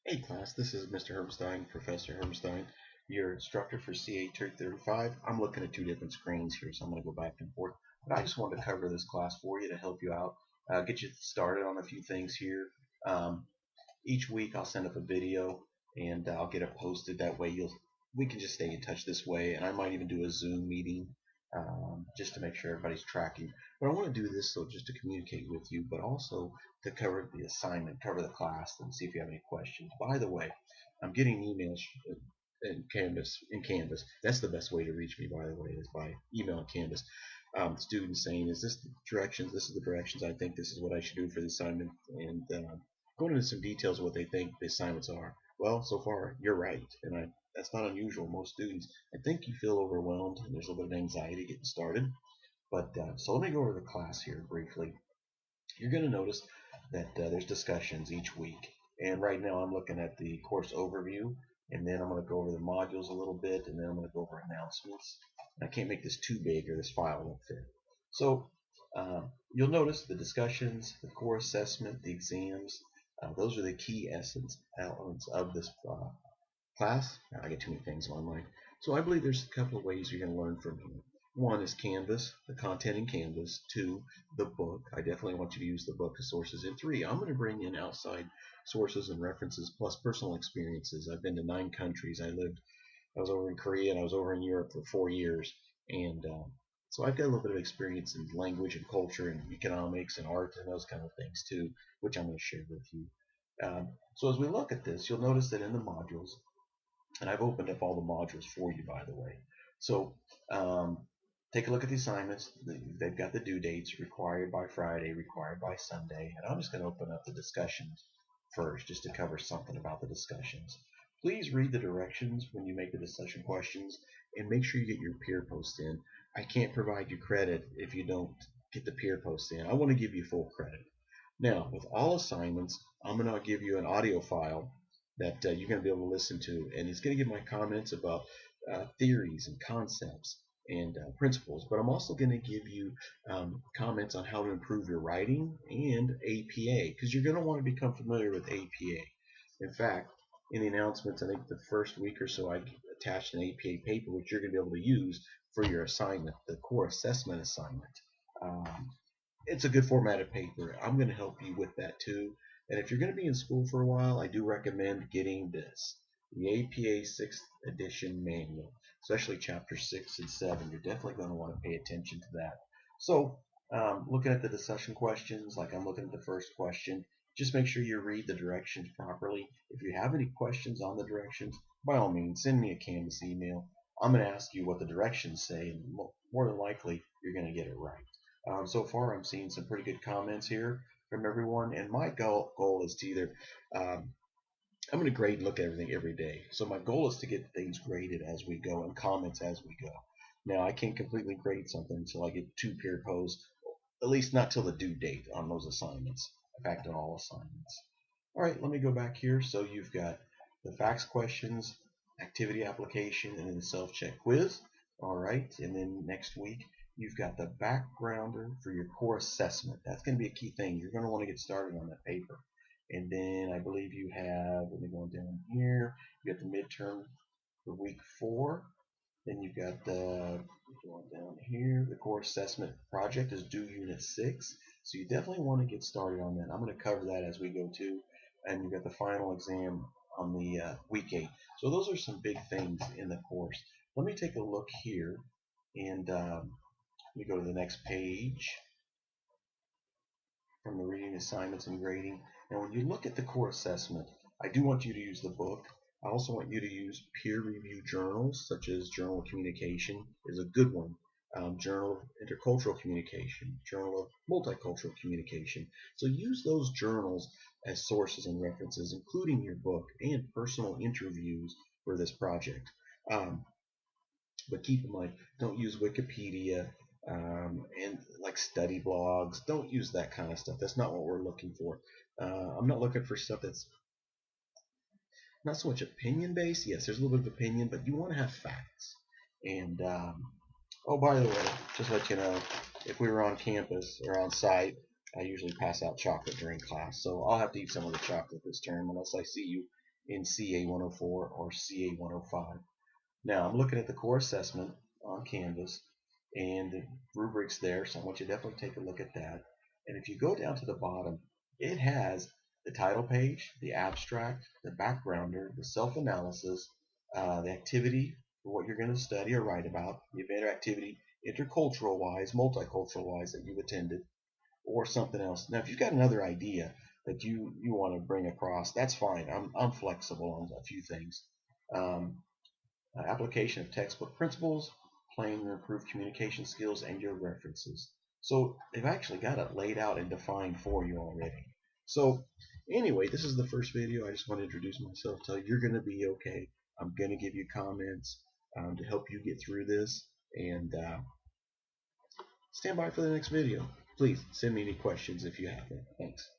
Hey class, this is Mr. Hermstein, Professor Hermstein, your instructor for CA Turk 35. I'm looking at two different screens here, so I'm going to go back and forth. But I just wanted to cover this class for you to help you out, get you started on a few things here. Um, each week I'll send up a video and I'll get it posted. That way we can just stay in touch this way, and I might even do a Zoom meeting just to make sure everybody's tracking. But I want to do this so just to communicate with you, but also to cover the assignment, cover the class, and see if you have any questions. By the way, I'm getting emails in Canvas. In Canvas, that's the best way to reach me. By the way, is by email in Canvas. Students saying, "Is this the directions? This is the directions I think this is what I should do for the assignment," and going into some details of what they think the assignments are. Well, so far you're right, and that's not unusual. Most students, I think, you feel overwhelmed and there's a little bit of anxiety getting started. But so let me go over the class here briefly. You're going to notice that there's discussions each week, and right now I'm looking at the course overview, and then I'm going to go over the modules a little bit, and then I'm going to go over announcements. And I can't make this too big or this file won't fit. So you'll notice the discussions, the core assessment, the exams. Those are the key elements of this class. I get too many things on my mind. So I believe there's a couple of ways you're going to learn from here. One is Canvas, the content in Canvas. Two, the book. I definitely want you to use the book as sources. And three, I'm going to bring in outside sources and references plus personal experiences. I've been to 9 countries. I was over in Korea and I was over in Europe for 4 years. And so I've got a little bit of experience in language and culture and economics and art and those kind of things too, which I'm going to share with you. So as we look at this, you'll notice that in the modules, and I've opened up all the modules for you, by the way. So um, take a look at the assignments. They've got the due dates required by Friday, required by Sunday. And I'm just going to open up the discussions first just to cover something about the discussions. Please read the directions when you make the discussion questions and make sure you get your peer posts in. I can't provide you credit if you don't get the peer posts in. I want to give you full credit. Now, with all assignments, I'm going to give you an audio file that you're going to be able to listen to, and it's going to give my comments about theories and concepts and principles, but I'm also going to give you comments on how to improve your writing and APA, because you're going to want to become familiar with APA. In fact, in the announcements, I think the first week or so, I attached an APA paper which you're going to be able to use for your assignment, the core assessment assignment. Um, it's a good formatted paper. I'm going to help you with that too. And if you're going to be in school for a while, I do recommend getting this, the APA 6th edition manual, especially chapter 6 and 7. You're definitely going to want to pay attention to that. So looking at the discussion questions, like I'm looking at the first question, just make sure you read the directions properly. If you have any questions on the directions, by all means, send me a Canvas email. I'm going to ask you what the directions say, and more than likely, you're going to get it right. So far, I'm seeing some pretty good comments here from everyone, and my goal is to either I'm going to grade and look at everything every day. So my goal is to get things graded as we go and comments as we go. Now, I can't completely grade something until I get 2 peer posts, at least not till the due date on those assignments. In fact, on all assignments. All right, let me go back here. So you've got the facts questions, activity application, and then the self-check quiz. All right, and then next week you've got the backgrounder for your core assessment. That's going to be a key thing. You're going to want to get started on that paper. And then I believe you have, let me go down here, you got the midterm for week 4. Then you've got the, going down here, the core assessment project is due unit 6. So you definitely want to get started on that. I'm going to cover that as we go too. And you've got the final exam on the week 8. So those are some big things in the course. Let me take a look here, and let me go to the next page from the reading assignments and grading. Now when you look at the core assessment, I do want you to use the book. I also want you to use peer-reviewed journals, such as Journal of Communication is a good one. Journal of Intercultural Communication, Journal of Multicultural Communication. So use those journals as sources and references, including your book and personal interviews for this project. Um, but keep in mind, don't use Wikipedia and like study blogs. Don't use that kind of stuff. That's not what we're looking for. I'm not looking for stuff that's not so much opinion based. Yes, there's a little bit of opinion, but you want to have facts. And oh, by the way, just to let you know, if we were on campus or on site, I usually pass out chocolate during class, so I'll have to eat some of the chocolate this term unless I see you in CA 104 or CA 105. Now I'm looking at the core assessment on Canvas and the rubrics there, so I want you to definitely take a look at that. And if you go down to the bottom, it has the title page, the abstract, the backgrounder, the self-analysis, the activity for what you're going to study or write about, the event or activity intercultural wise, multicultural wise that you've attended, or something else. Now, if you've got another idea that you want to bring across, that's fine. I'm flexible on a few things. Um, Application of textbook principles, playing to improve communication skills, and your references. So they've actually got it laid out and defined for you already. So anyway, this is the first video. I just want to introduce myself, tell you you're going to be okay. I'm going to give you comments to help you get through this, and stand by for the next video. Please send me any questions if you have them. Thanks.